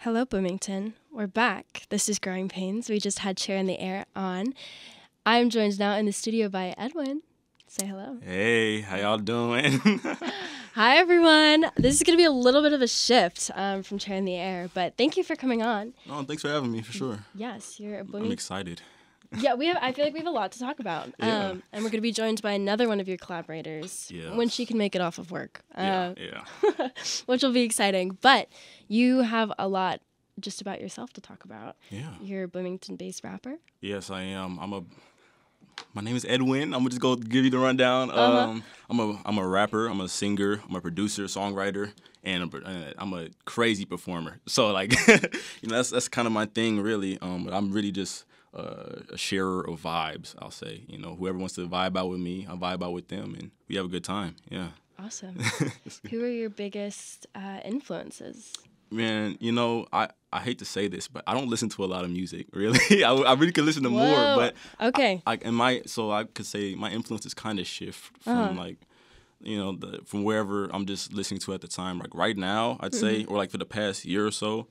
Hello, Bloomington. We're back. This is Growing Pains. We just had Chair in the Air on. I'm joined now in the studio by Edwin. Say hello. Hey, how y'all doing? Hi, everyone. This is going to be a little bit of a shift from Chair in the Air, but thank you for coming on. Oh, thanks for having me, for sure. Yes, you're a Bloomington. I'm excited. Yeah, I feel like we have a lot to talk about. Yeah. And we're going to be joined by another one of your collaborators when she can make it off of work. Which will be exciting. But you have a lot just about yourself to talk about. Yeah. You're a Bloomington-based rapper. Yes, I am. My name is Ed Winn. I'm gonna just go give you the rundown. I'm a rapper. I'm a singer. I'm a producer, songwriter, and I'm a crazy performer. So like, that's kind of my thing, really. But I'm really just a sharer of vibes, I'll say. Whoever wants to vibe out with me, I vibe out with them, and we have a good time. Yeah. Awesome. Who are your biggest influences? Man, I hate to say this, but I don't listen to a lot of music, really. I really could listen to more, but okay. I could say my influences kind of shift from from wherever I'm just listening to at the time. Like right now, I'd say, or like for the past year or so,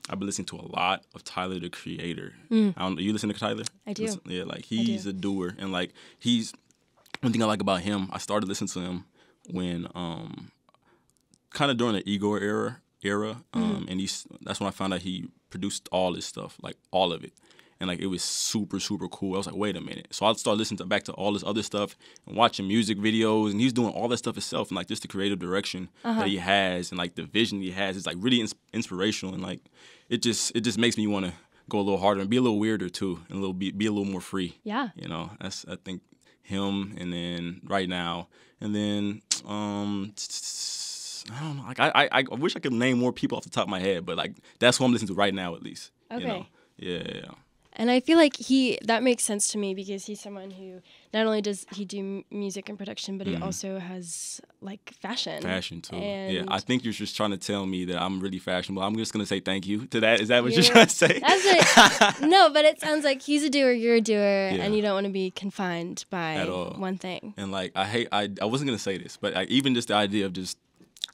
I've been listening to a lot of Tyler, the Creator. You listen to Tyler? I do. Yeah, like he's a doer, and like one thing I like about him. I started listening to him when kind of during the Igor era. And that's when I found out he produced all this stuff, like all of it, and like it was super, super cool. I was like, wait a minute. So I started listening back to all this other stuff and watching music videos, and he's doing all that stuff himself, and like just the creative direction that he has and like the vision he has is like really inspirational, and like it just makes me want to go a little harder and be a little weirder too, and be a little more free. Yeah. That's I think him, and then right now, and then I don't know. Like I wish I could name more people off the top of my head, but like that's who I'm listening to right now, at least. Okay. Yeah. And I feel like that makes sense to me because he's someone who not only does he do music and production, but he also has like fashion. Fashion too. And yeah. I think you're just trying to tell me that I'm really fashionable. I'm just gonna say thank you to that. Is that what you're trying to say? That's it. No, but it sounds like he's a doer, you're a doer, and you don't want to be confined by one thing. And like I wasn't gonna say this, but even just the idea of just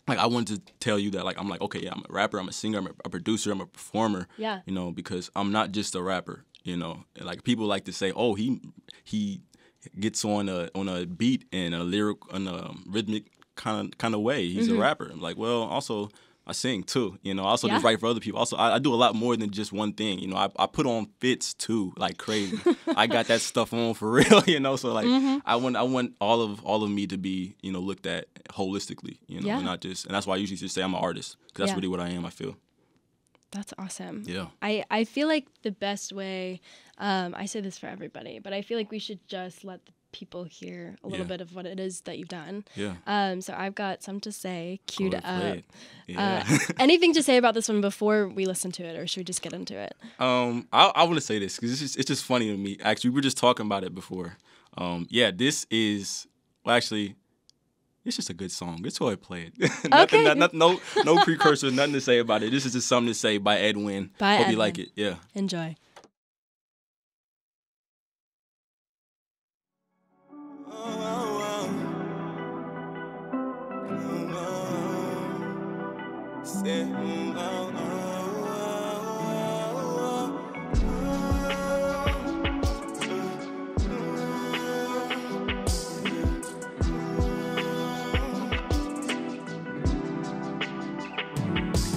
like I wanted to tell you that like I'm like, okay, yeah, I'm a rapper, I'm a singer, I'm a producer, I'm a performer. Yeah. Because I'm not just a rapper. Like people like to say, oh, he gets on a beat and a lyric on a rhythmic kind of way. He's a rapper. I'm like, well, also I sing too. I also just write for other people. Also, I do a lot more than just one thing. I put on fits too, like crazy. I got that stuff on for real. So like I want all of me to be looked at holistically. And not just. And that's why I usually just say I'm an artist because that's really what I am. I feel. That's awesome. Yeah. I feel like the best way, I say this for everybody, but I feel like we should just let the people hear a little bit of what it is that you've done. Yeah. So I've got some to say, queued up. Yeah. Anything to say about this one before we listen to it, or should we just get into it? I want to say this because it's just funny to me. Actually, we were just talking about it before. This is, well, actually, it's just a good song. It's how I play it. No precursor, nothing to say about it. This is just something to say by Ed Winn. Hope you like it. Yeah. Enjoy.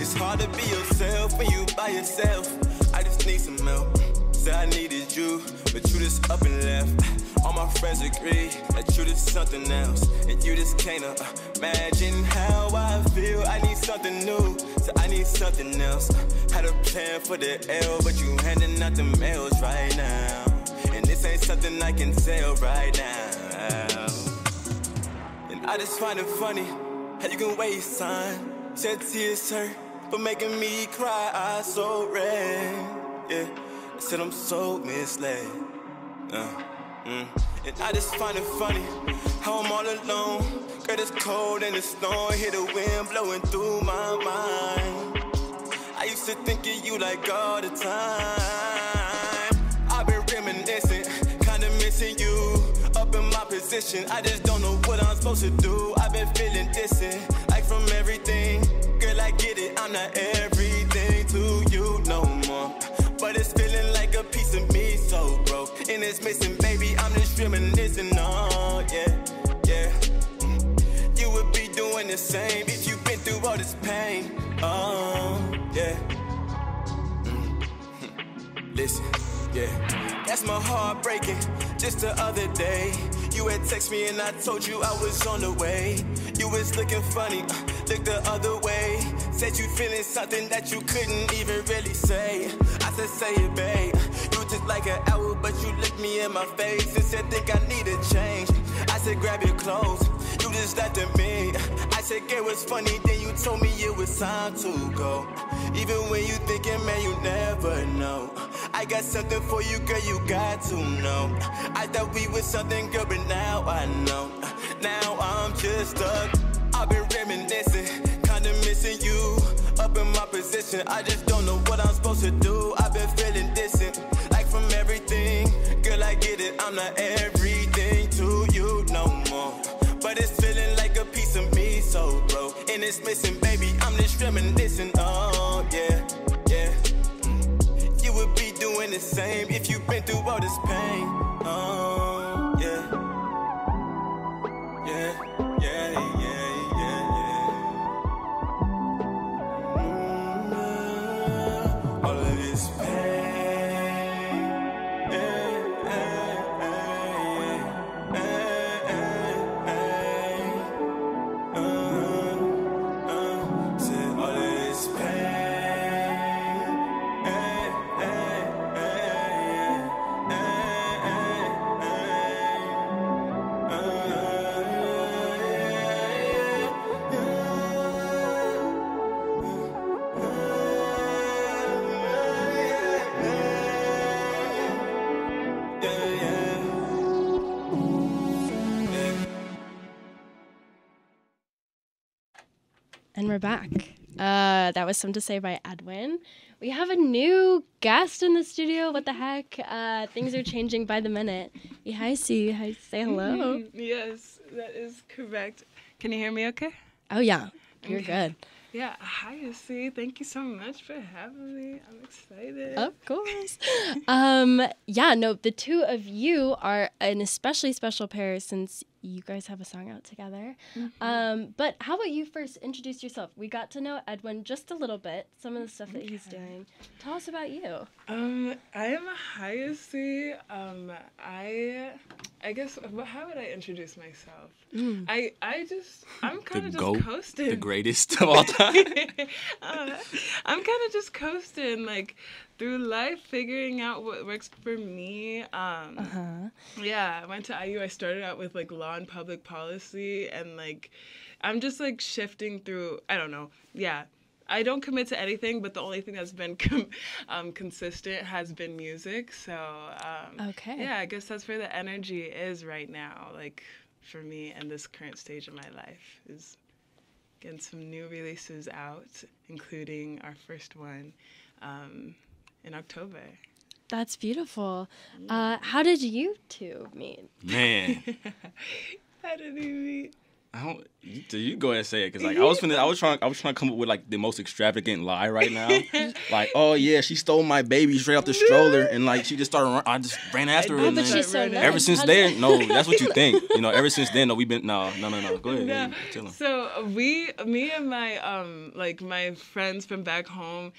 It's hard to be yourself when you by yourself. I just need some milk. Said I needed you, but you just up and left. All my friends agree that you just something else, and you just can't imagine how I feel. I need something new, so I need something else. Had a plan for the L, but you handing out the mails right now, and this ain't something I can sell right now. And I just find it funny how you can waste time, shed tears hurt, but making me cry. I so red, yeah. I said I'm so misled. And I just find it funny how I'm all alone. Girl, it's cold and it's snowing, hear the wind blowing through my mind. I used to think of you like all the time. I've been reminiscing, kinda missing you. Up in my position, I just don't know what I'm supposed to do. I've been feeling distant, like from everything. Girl, I get it, I'm not everything to you. but it's feeling like a piece of me so broke. And it's missing, baby, I'm just reminiscing, oh, yeah, yeah. You would be doing the same if you've been through all this pain, oh, yeah. Listen, yeah, that's my heart breaking. Just the other day, you had text me and I told you I was on the way. You was looking funny, looked the other way. Said you feeling something that you couldn't even really say. I said, say it, babe. You just like an owl, but you looked me in my face and said, think I need a change. I said, grab your clothes. You just laughed at me. I said, girl, what's funny? Then you told me it was time to go. Even when you thinking, man, you never know. I got something for you, girl, you got to know. I thought we was something, girl, but now I know. Now I'm just stuck. I've been reminiscing, kinda missing you. Up in my position, I just don't know what I'm supposed to do. I've been feeling distant, like from everything. Girl, I get it, I'm not everything to you no more. But it's feeling like a piece of me so broke. And it's missing, baby, I'm just reminiscing, oh, yeah, yeah. You would be doing the same if you've been through all this pain, oh, yeah. Yeah, yeah, yeah, yeah, yeah. All of this pain, yeah, yeah, yeah, yeah. Said all of this pain, yeah, And we're back. That was Some to Say by Edwin. We have a new guest in the studio. What the heck? Things are changing by the minute. Ehaesi, say hello. Yes, that is correct. Can you hear me okay? Oh, yeah. You're good. Yeah, Ehaesi, thank you so much for having me. I'm excited. Of course. The two of you are an especially special pair since you guys have a song out together. Mm-hmm. But how about you first introduce yourself? We got to know Edwin just a little bit, some of the stuff that he's doing. Tell us about you. I am Ehaesi. I guess, how would I introduce myself? I'm kind of just coasting. The greatest of all time. I'm kind of just coasting, like, through life, figuring out what works for me. Yeah, I went to IU. I started out with, like, law and public policy, and, like, I'm just, like, shifting through, I don't know, yeah. I don't commit to anything, but the only thing that's been consistent has been music. So, yeah, I guess that's where the energy is right now, like, for me in this current stage of my life, is getting some new releases out, including our first one in October. That's beautiful. How did you two meet? Man. How did we meet? You go ahead and say it, cause like I was trying to come up with like the most extravagant lie right now, like, oh yeah, she stole my baby straight off the stroller, and like she just started. I just ran after her. But she's so nice. Ever since then, no, that's what you think. Ever since then, no, we've been no. Go ahead, no. Tell him. So me and my like my friends from back home,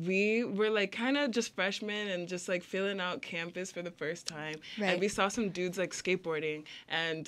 we were like kind of just freshmen and just like filling out campus for the first time, and we saw some dudes like skateboarding, and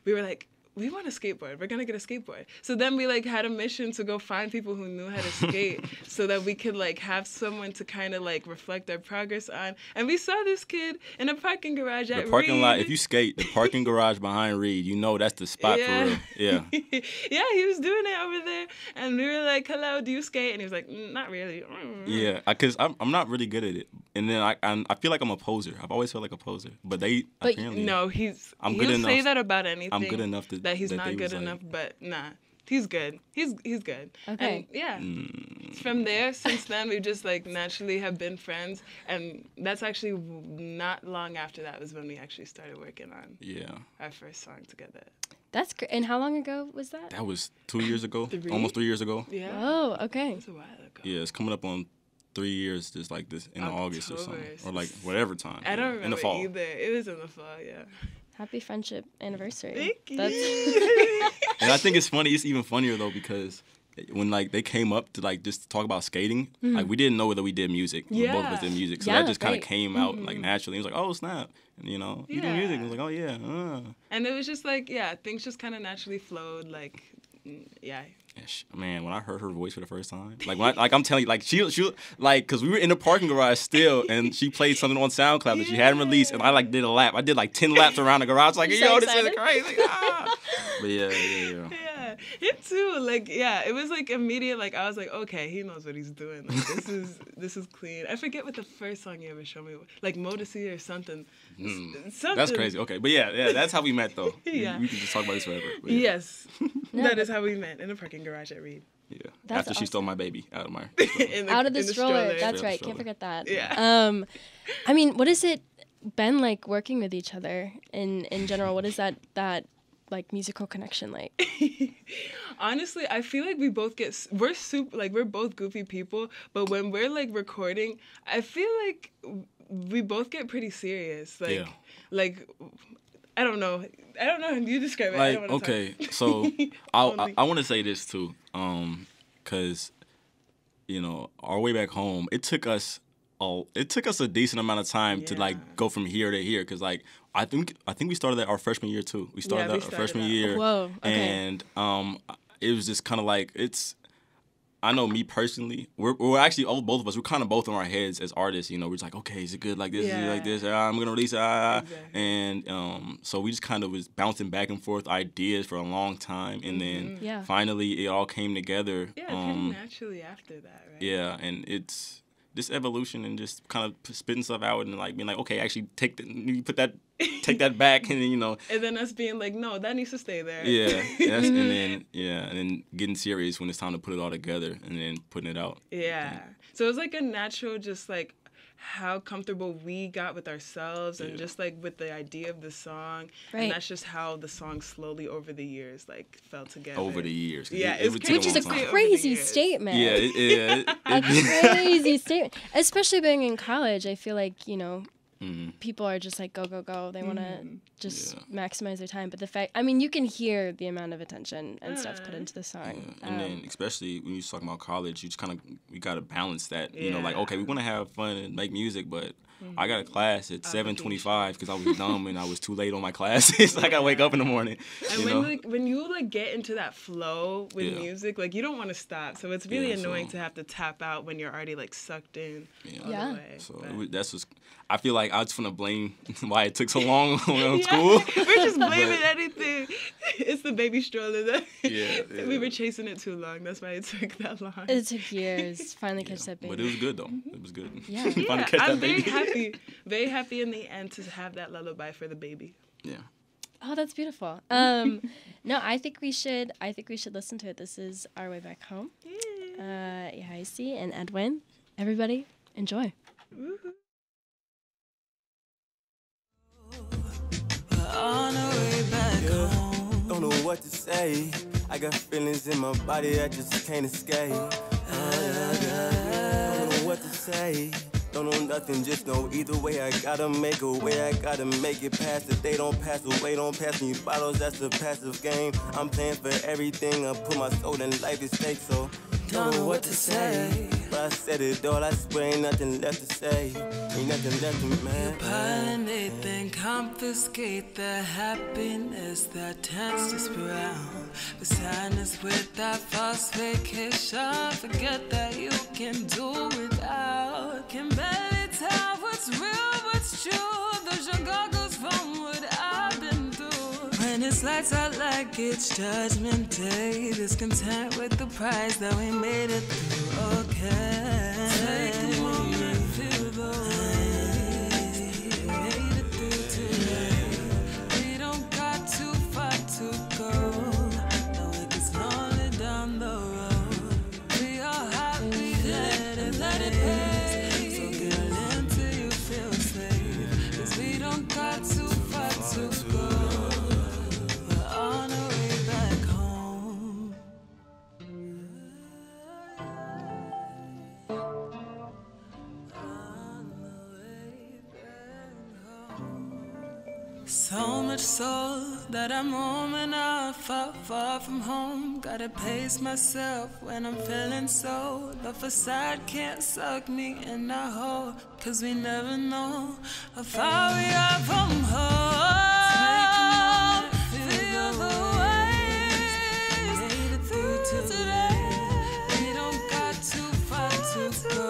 we were like, we want a skateboard. We're going to get a skateboard. So then we, like, had a mission to go find people who knew how to skate so that we could, like, have someone to kind of, like, reflect our progress on. And we saw this kid in a parking garage at Reed. The parking lot, if you skate, the parking garage behind Reed, that's the spot for real. Yeah. Yeah, he was doing it over there. And we were like, hello, do you skate? And he was like, not really. Yeah, because I'm not really good at it. And then I feel like I'm a poser. I've always felt like a poser. But apparently... No, he'll say that about anything. I'm good enough that he's not good enough, but nah, he's good. He's good. Okay. And yeah, from there, since then, we just like naturally have been friends, and that's actually not long after that was when we actually started working on our first song together. That's great. And how long ago was that? That was 2 years ago, almost 3 years ago. Yeah. Oh, okay. That's a while ago. Yeah, it's coming up on 3 years, just like this in August or something, or like whatever time. I don't remember in the fall. either. It was in the fall, yeah. Happy friendship anniversary. Thank you. And I think it's funny. It's even funnier though because when like they came up to like just talk about skating, like we didn't know whether we did music. Yeah. Both of us did music, so Yeah, that just kind of right. came out like naturally. It was like, oh snap, and you know, you do music. And it was like, oh yeah. And it was just like, yeah, things just kind of naturally flowed. Like, yeah. Man, when I heard her voice for the first time, like I'm telling you, like she like, cause we were in the parking garage still, and she played something on SoundCloud that she hadn't released, and I like did a lap. I did like 10 laps around the garage, like, So yo, excited. this is crazy. Ah. But yeah. Yeah, him too. Like, yeah, it was like immediate. Like, I was like, okay, he knows what he's doing. Like, this is clean. I forget what the first song you ever showed me, like Modesty or something. Something. That's crazy. Okay, but yeah, that's how we met though. Yeah. We can just talk about this forever. But yeah. Yes, that is how we met in a parking garage at Reed. Yeah. That's After she stole my baby out of my. Out of the stroller. That's Straight right. up Can't stroller. forget that. Yeah. I mean, what has it been like working with each other in general? What is that like musical connection like? Honestly, I feel like we both we're both goofy people, but when we're like recording, I feel like we both get pretty serious. Like, Yeah. like I don't know. You describe it. I Like, don't wanna okay, talk. so Only. I want to say this too, because you know, our way back home, it took us a decent amount of time to like go from here to here, because like I think we started that our freshman year too. We started we that our started freshman that. year. Whoa, okay. And it was just kind of like I know me personally, we're actually both of us. We're kind of both in our heads as artists. You know, we're just like, okay, is it good like this? Is it like this? I'm gonna release it. Exactly. And so we just kind of was bouncing back and forth ideas for a long time, and then finally it all came together. Yeah, it came naturally after that, right? Yeah, and it's this evolution and just kind of spitting stuff out and like being like, okay, actually take that back, and then, you know. And then us being like, no, that needs to stay there. Yeah, and then getting serious when it's time to put it all together and then putting it out. Yeah. So it was like a natural, just like how comfortable we got with ourselves and just like with the idea of the song. Right. And that's just how the song slowly over the years like fell together. Over the years. Yeah, it would take Which is a long time. crazy statement. Yeah, A crazy statement. Especially being in college, I feel like, you know, people are just like, go, go, go. They want to just maximize their time. But the fact, I mean, you can hear the amount of attention and stuff put into the song. And then especially when you're talking about college, you just we got to balance that. You know, like, okay, we want to have fun and make music, but I got a class at 7:25 because I was dumb and I was too late on my classes. I got to wake up in the morning. And when you like get into that flow with music, like you don't want to stop. So it's really annoying to have to tap out when you're already like sucked in all the way. So that's just, I feel like I just want to blame why it took so long on school. We're just blaming anything. It's the baby stroller that Yeah. we were chasing it too long. That's why it took that long. It took years. Finally catch that baby. But it was good though. It was good. Yeah. Finally catch I'm that baby. very happy in the end to have that lullaby for the baby. Yeah. Oh, that's beautiful. No, I think we should listen to it. This is Our Way Back Home. Ehaesi and Edwin. Everybody, enjoy. On the way back home. Don't know what to say. I got feelings in my body I just can't escape. Don't know what to say. Don't know nothing, just know either way I gotta make a way. I gotta make it past it. They don't pass away, don't pass me bottles. That's a passive game. I'm playing for everything. I put my soul in life at stake, so don't know what to say. But I said it all. I swear ain't nothing left to say. Ain't nothing left to man. Pardon anything, confiscate the happiness that tends to spiral. The sadness with that falsification. Forget that you can do without. Can barely tell what's real, what's true. Those your goggles from what I've been through. When it's lights out like it's Judgment Day, discontent with the price that we made it through. Okay, take a moment, feel the way. Made it through today. We don't got too far to go. No, it gets lonely down the road. We all happy, let it pay. So get into you feel safe. 'Cause we don't got too far to go. We're on our way back home. So much so that I'm home and I'm far, far from home. Gotta pace myself when I'm feeling so. The facade can't suck me in a hole, 'cause we never know how far we are from home. Feel the waves through today. We don't got too far to go.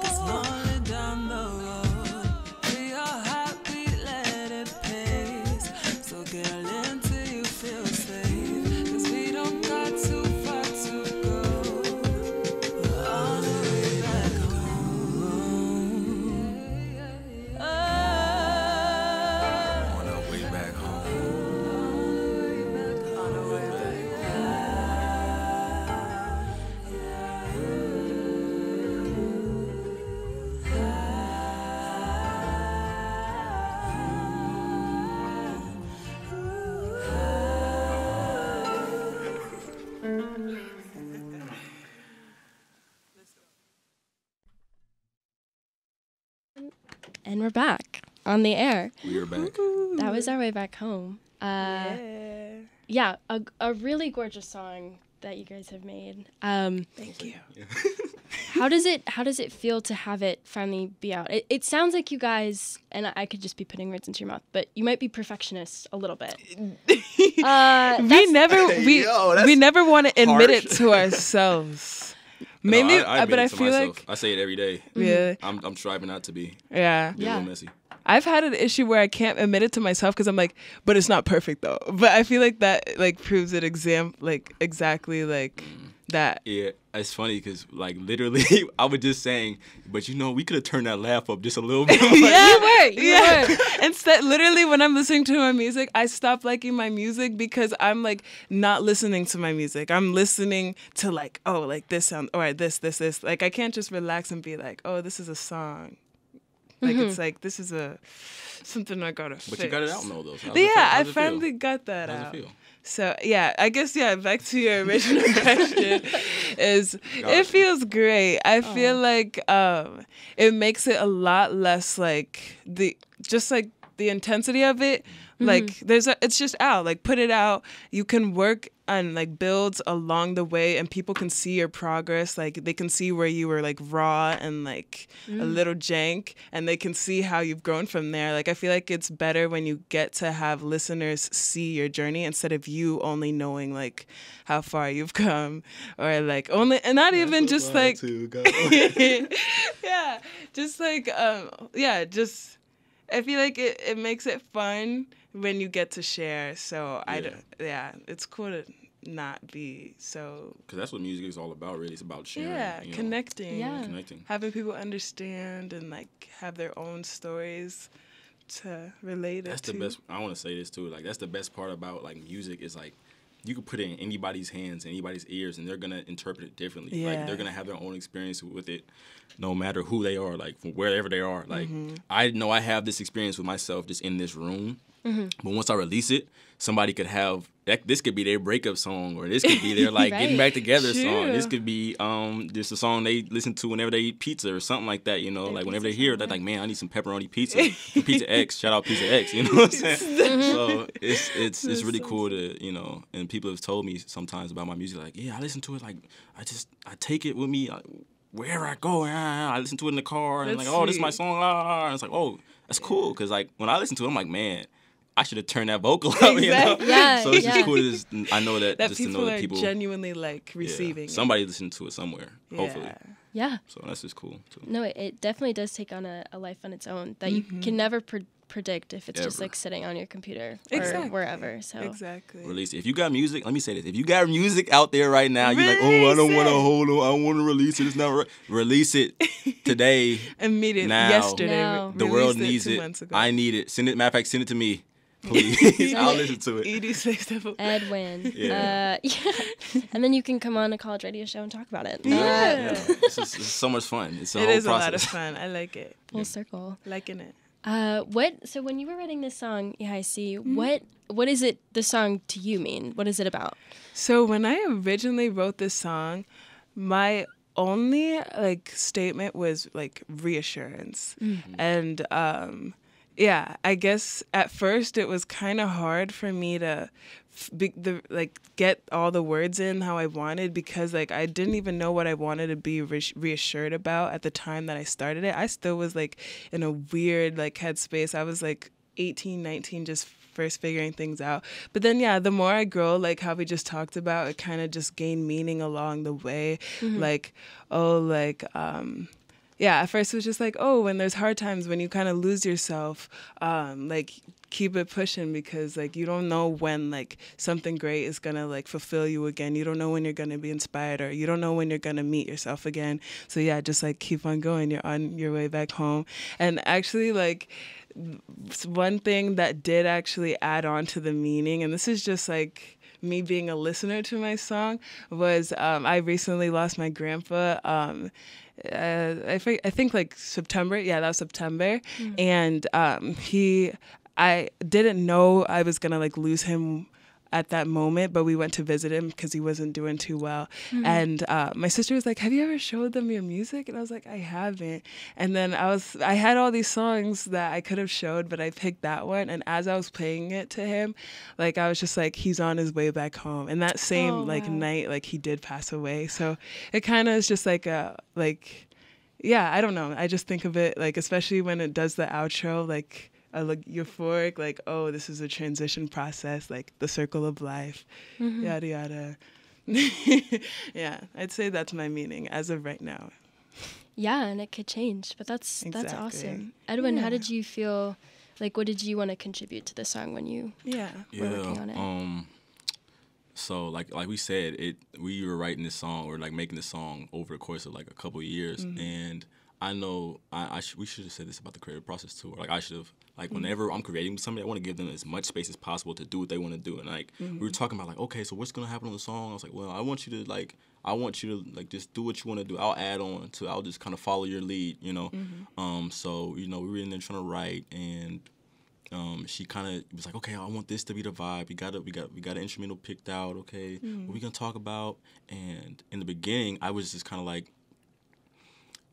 It's lonely down the road. We are happy, let it pace. So girl, until you feel safe, 'cause we don't got too far to go. We're all the way back home. On our way back home. On the way back. And we're back on the air. We are back. That was our way back home. Yeah, a really gorgeous song that you guys have made. Thank you. How does it feel to have it finally be out? It sounds like you guys, and I could just be putting words into your mouth, but you might be perfectionists a little bit. We never want to admit it Harsh. to ourselves. No, Maybe, I admit but it I to feel myself. like, I say it every day. yeah, I'm striving not to be yeah. a little messy. I've had an issue where I can't admit it to myself because I'm like, but it's not perfect though. But I feel like that like proves it exactly like that. Yeah, it's funny because like literally I was just saying, but you know we could have turned that laugh up just a little bit. You were. Instead, literally, when I'm listening to my music, I stop liking my music because I'm like not listening to my music. I'm listening to like, oh, like this sound, or this. Like I can't just relax and be like, oh, this is a song. Like it's like this is something I gotta fix. But you got it out though. But yeah, I finally got that How's out. it feel? So yeah, I guess back to your original question is it feels great. I feel like it makes it a lot less like the intensity of it. Like it's just out. Like put it out. You can work on like builds along the way, and people can see your progress. Like they can see where you were like raw and like a little jank, and they can see how you've grown from there. Like I feel like it's better when you get to have listeners see your journey instead of you only knowing like how far you've come, or like only, and not even just like yeah, just like just I feel like it makes it fun when you get to share. So it's cool to not be so. Because that's what music is all about, really. It's about sharing. Yeah, you know, connecting. Yeah. connecting. Having people understand and like have their own stories to relate That's it to. the best. I want to say this too. Like that's the best part about like music is like you could put it in anybody's hands, anybody's ears, and they're gonna interpret it differently. Yeah. Like they're gonna have their own experience with it, no matter who they are, like from wherever they are. Like I know I have this experience with myself just in this room, but once I release it, somebody could have this could be their breakup song, or this could be their like getting back together song. This could be just a song they listen to whenever they eat pizza or something like that. You know, like whenever they hear it, they're like, man, I need some pepperoni pizza from Pizza X. Shout out Pizza X. You know what I'm saying? So it's really cool to and people have told me sometimes about my music, like, yeah, I listen to it, like I take it with me wherever I go. I listen to it in the car, and That's like, oh, this is my sweet. song. And it's like, oh, that's cool, because like when I listen to it, I'm like, man, I should have turned that vocal up. Exactly. You know? Yeah, So it's yeah. just cool to I know that that just to know people that are people genuinely like receiving it. somebody listened to it somewhere, hopefully. Yeah. Yeah. So that's just cool too. No, it definitely does take on a life on its own that you can never predict if it's just Ever. like sitting on your computer or Exactly. wherever. So Exactly. Release it. If you got music, let me say this. If you got music out there right now, you're like, oh, I don't Release want to it. hold on. I don't want to release it. It's not right. Release it today. Immediately. Now. Yesterday. Now. The released world it needs 2 it. months ago. I need it. Send it. Matter of fact, send it to me, please. I'll listen to it. ED Six Devil. Ed Winn. Yeah. Yeah. And then you can come on a college radio show and talk about it. Yeah. It's so much fun. It's a It whole is process. a lot of fun. I like it. Full circle. Liking it. So when you were writing this song, Ehaesi, what is it, the song to you mean? What is it about? So when I originally wrote this song, my only like statement was like reassurance, and yeah, I guess at first it was kind of hard for me to get all the words in how I wanted, because like I didn't even know what I wanted to be reassured about at the time that I started it. I still was like in a weird like headspace. I was like 18, 19, just first figuring things out. But then, yeah, the more I grow, like how we just talked about, it kind of just gained meaning along the way. Like, yeah, at first it was just like, oh, when there's hard times, when you kind of lose yourself, like keep it pushing, because like you don't know when like something great is gonna like fulfill you again. You don't know when you're gonna be inspired, or you don't know when you're gonna meet yourself again. So yeah, just like keep on going. You're on your way back home. And actually, like one thing that did actually add on to the meaning, and this is just like me being a listener to my song, was I recently lost my grandpa. I think like September. Yeah, that was September. And I didn't know I was gonna like lose him at that moment, but we went to visit him because he wasn't doing too well. And my sister was like, have you ever showed them your music? And I was like, I haven't. And then I had all these songs that I could have showed, but I picked that one. And as I was playing it to him, like I was just like, he's on his way back home. And that same night, like he did pass away. So it kind of is just like yeah, I don't know. I just think of it like, especially when it does the outro, like I look euphoric, like, oh, this is a transition process, like the circle of life, yada, yada. Yeah, I'd say that's my meaning as of right now. Yeah, and it could change, but that's awesome. Edwin, how did you feel? Like, what did you want to contribute to the song when you were working on it? So like we said, we were writing this song or like making this song over the course of like a couple of years, and I know we should have said this about the creative process too. Or like I should have, like whenever I'm creating with somebody, I want to give them as much space as possible to do what they want to do. And like we were talking about like, okay, so what's gonna happen on the song? I was like, well, I want you to just do what you want to do. I'll just kind of follow your lead, you know. So we were in there trying to write, and she kind of was like, okay, I want this to be the vibe. We got an instrumental picked out. Okay, what we gonna talk about? And in the beginning, I was just kind of like,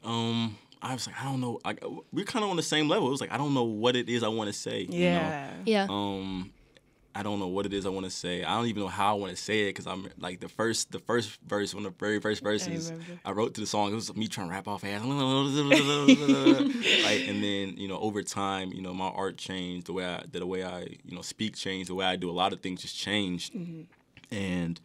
I was like, I don't know. We're kind of on the same level. It was like, I don't know what it is I want to say. Yeah. Yeah. I don't know what it is I want to say. I don't even know how I want to say it, because I'm like the first verse, one of the very first verses I wrote to the song. It was me trying to rap off fast, like, and then over time, my art changed, the way I speak changed, the way I do a lot of things just changed, and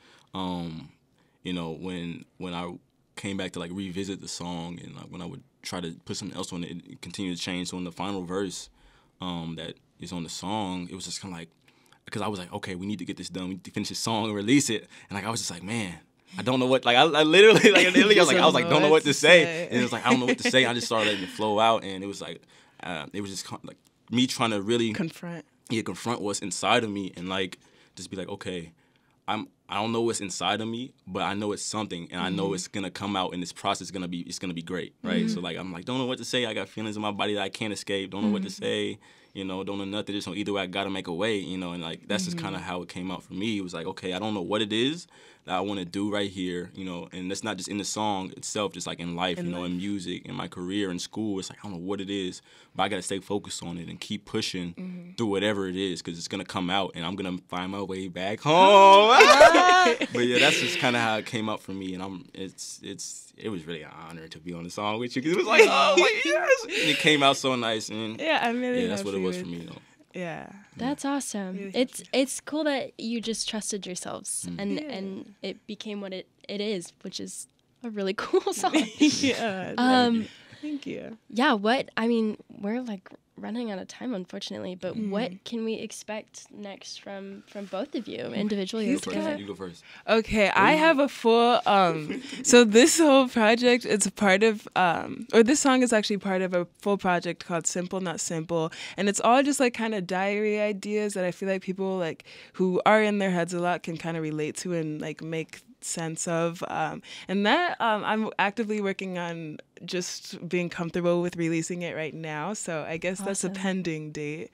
when I came back to like revisit the song, and like when I would try to put something else on it, it continued to change. So in the final verse that is on the song, it was just kind of like, because I was like, okay, we need to get this done. We need to finish this song and release it. And like I was just like, man, I don't know what. Like I literally, like I was like, don't know what to say. And it was like, I don't know what to say. I just started letting it flow out, and it was like, it was just like me trying to really confront what's inside of me, and like just be like, okay, I don't know what's inside of me, but I know it's something, and I know it's gonna come out, and this process is gonna be great, right? So like I'm like, don't know what to say. I got feelings in my body that I can't escape. Don't know what to say. Don't know nothing. Just know either way I gotta make a way. And like that's just kind of how it came out for me. It was like, okay, I don't know what it is that I want to do right here. And that's not just in the song itself, just like in life. In music, in my career, in school. It's like I don't know what it is, but I gotta stay focused on it and keep pushing through whatever it is, because it's gonna come out, and I'm gonna find my way back home. But yeah, that's just kind of how it came out for me, and it was really an honor to be on the song with you, because it was like, oh my yes, and it came out so nice, and that's what it was for me, though. Yeah, that's awesome. Really it's cool that you just trusted yourselves, and it became what it is, which is a really cool song. Thank you. Yeah, we're like running out of time, unfortunately, but what can we expect next from both of you individually or together? You go first. Okay, I have a full so this whole project, it's a part of or this song is actually part of a full project called Simple Not Simple, and it's all just like kind of diary ideas that I feel like people like who are in their heads a lot can kind of relate to and like make sense of, and that I'm actively working on just being comfortable with releasing it right now, so I guess that's a pending date.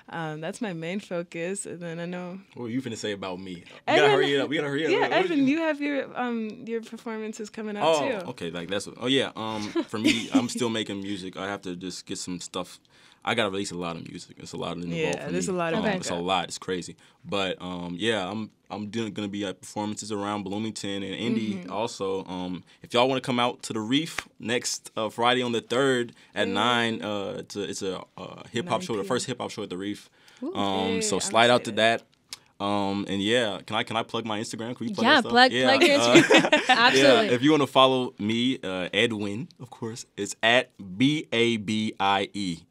That's my main focus, and then I know. What are you finna say about me? We gotta hurry up. Yeah, Edwin, you have your performances coming up too. Okay, like that's. For me, I'm still making music. I have to just get some stuff. I gotta release a lot of music. It's a lot involved for me. there's a lot of It's a lot. It's crazy. But I'm gonna be at performances around Bloomington and Indy also. If y'all want to come out to the Reef next Friday on the 3rd at 9, it's a hip hop show, the first hip hop show at the Reef. So slide out to that. And yeah, can I plug my Instagram? Can we plug that stuff? Plug your Instagram. Absolutely. Yeah, if you want to follow me, Ed Winn, of course, it's at BABIE _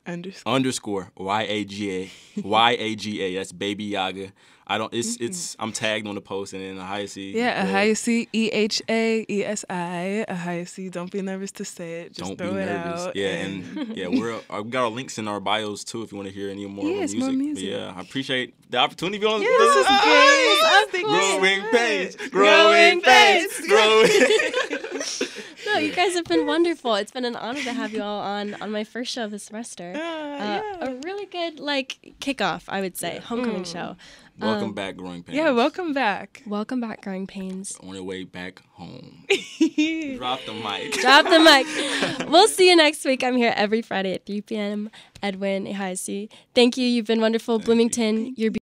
YAGA. That's Baby Yaga. I'm tagged on the post, and then Ehaesi. Yeah, Ehaesi, EHAESI. Ehaesi, don't be nervous to say it. Just throw it out. Yeah, and we got our links in our bios too if you want to hear any more of our music. More music. But yeah, I appreciate the opportunity to be on this. Is great. Growing pains. No, you guys have been wonderful. It's been an honor to have you all on my first show of the semester. A really good kickoff, I would say, homecoming show. Welcome back, Growing Pains. Yeah, welcome back. Welcome back, Growing Pains. On your way back home. Drop the mic. Drop the mic. We'll see you next week. I'm here every Friday at 3 p.m. Edwin, Ehaesi. Thank you. You've been wonderful. Bloomington, you're beautiful.